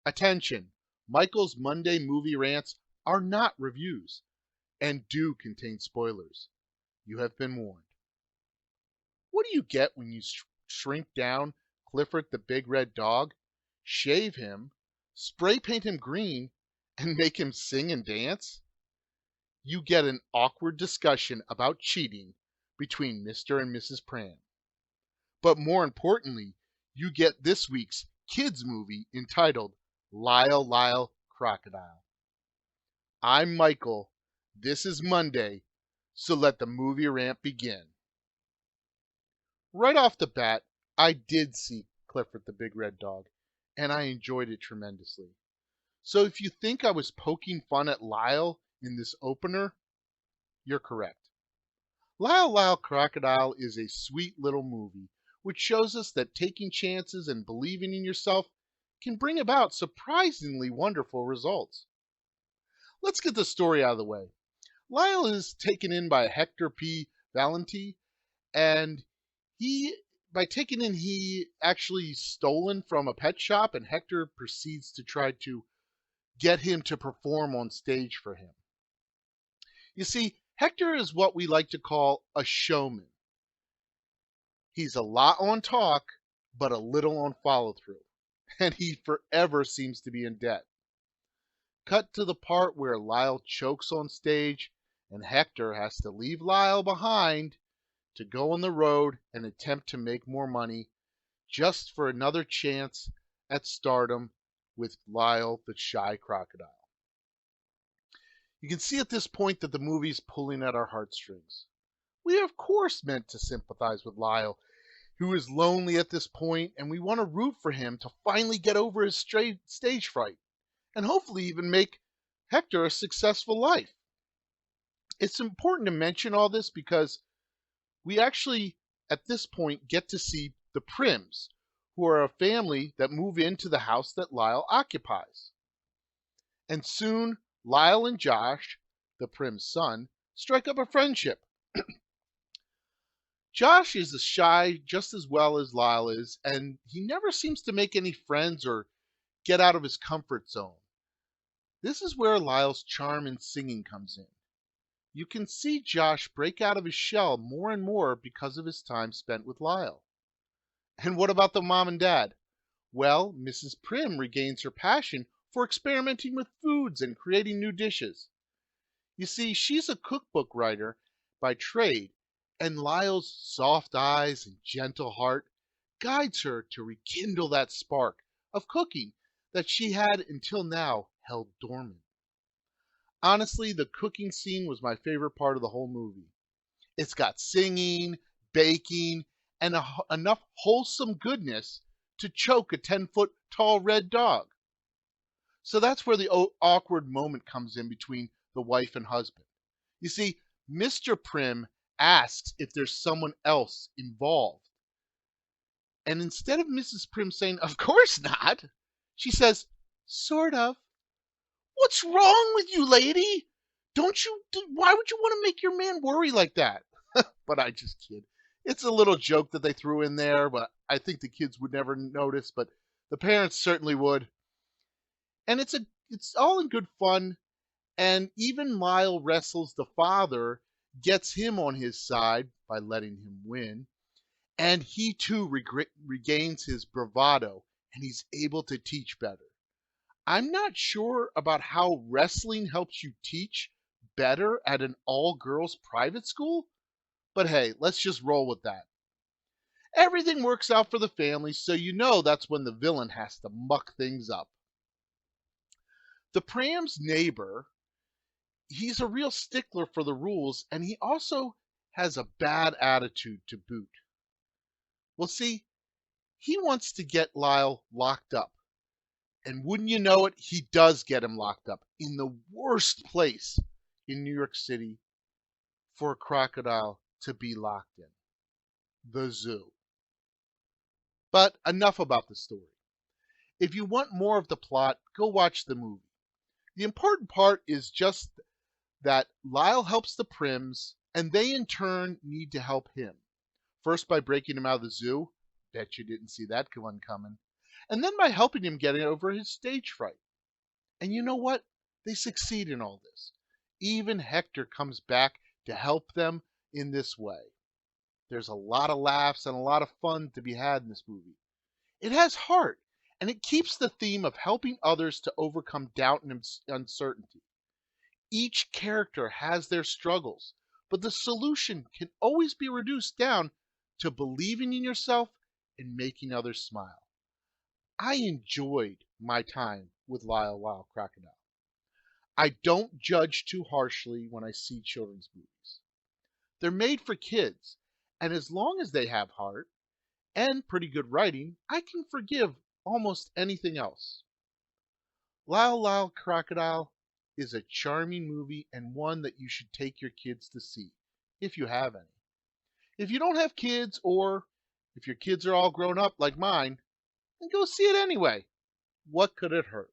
Attention! Michael's Monday movie rants are not reviews and do contain spoilers. You have been warned. What do you get when you shrink down Clifford the big red dog, shave him, spray paint him green, and make him sing and dance? You get an awkward discussion about cheating between Mr. and Mrs. Pram. But more importantly, you get this week's kids movie entitled Lyle Lyle Crocodile. I'm Michael. This is Monday, so let the movie rant begin. Right off the bat, I did see Clifford the Big Red Dog, and I enjoyed it tremendously. So if you think I was poking fun at Lyle in this opener, you're correct. Lyle Lyle Crocodile is a sweet little movie which shows us that taking chances and believing in yourself can bring about surprisingly wonderful results. Let's get the story out of the way. Lyle is taken in by Hector P. Valenti, and by taking in, he actually stolen from a pet shop, and Hector proceeds to try to get him to perform on stage for him. You see, Hector is what we like to call a showman. He's a lot on talk, but a little on follow through, and he forever seems to be in debt. Cut to the part where Lyle chokes on stage, and Hector has to leave Lyle behind to go on the road and attempt to make more money just for another chance at stardom with Lyle the Shy Crocodile. You can see at this point that the movie's pulling at our heartstrings. We are of course meant to sympathize with Lyle, who is lonely at this point, and we want to root for him to finally get over his stage fright and hopefully even make Hector a successful life. It's important to mention all this because we actually, at this point, get to see the Prims, who are a family that move into the house that Lyle occupies. And soon, Lyle and Josh, the Prim's son, strike up a friendship. Josh is shy just as well as Lyle is, and he never seems to make any friends or get out of his comfort zone. This is where Lyle's charm in singing comes in. You can see Josh break out of his shell more and more because of his time spent with Lyle. And what about the mom and dad? Well, Mrs. Prim regains her passion for experimenting with foods and creating new dishes. You see, she's a cookbook writer by trade, and Lyle's soft eyes and gentle heart guides her to rekindle that spark of cooking that she had until now held dormant. Honestly, the cooking scene was my favorite part of the whole movie. It's got singing, baking, and enough wholesome goodness to choke a 10-foot tall red dog. So that's where the awkward moment comes in between the wife and husband. You see, Mr. Prim asks if there's someone else involved. And instead of Mrs. Prim saying, "Of course not," she says, "Sort of." "What's wrong with you, lady? Why would you want to make your man worry like that?" But I just kid. It's a little joke that they threw in there, but I think the kids would never notice, but the parents certainly would. And it's all in good fun, and even Lyle wrestles the father, gets him on his side by letting him win, and he too regains his bravado, and he's able to teach better. I'm not sure about how wrestling helps you teach better at an all-girls private school, but hey, let's just roll with that. Everything works out for the family, so you know that's when the villain has to muck things up. The Pram's neighbor, he's a real stickler for the rules, and he also has a bad attitude to boot. Well, see, he wants to get Lyle locked up. And wouldn't you know it, he does get him locked up in the worst place in New York City for a crocodile to be locked in, the zoo. But enough about the story. If you want more of the plot, go watch the movie. The important part is just that Lyle helps the Prims, and they in turn need to help him. First by breaking him out of the zoo. Bet you didn't see that one coming. and then by helping him get over his stage fright. And you know what? They succeed in all this. Even Hector comes back to help them in this way. There's a lot of laughs and a lot of fun to be had in this movie. It has heart, and it keeps the theme of helping others to overcome doubt and uncertainty. Each character has their struggles, but the solution can always be reduced down to believing in yourself and making others smile. I enjoyed my time with Lyle Lyle Crocodile. I don't judge too harshly when I see children's movies. They're made for kids, and as long as they have heart and pretty good writing, I can forgive almost anything else. Lyle Lyle Crocodile is a charming movie and one that you should take your kids to see, if you have any. If you don't have kids, or if your kids are all grown up like mine, then go see it anyway. What could it hurt?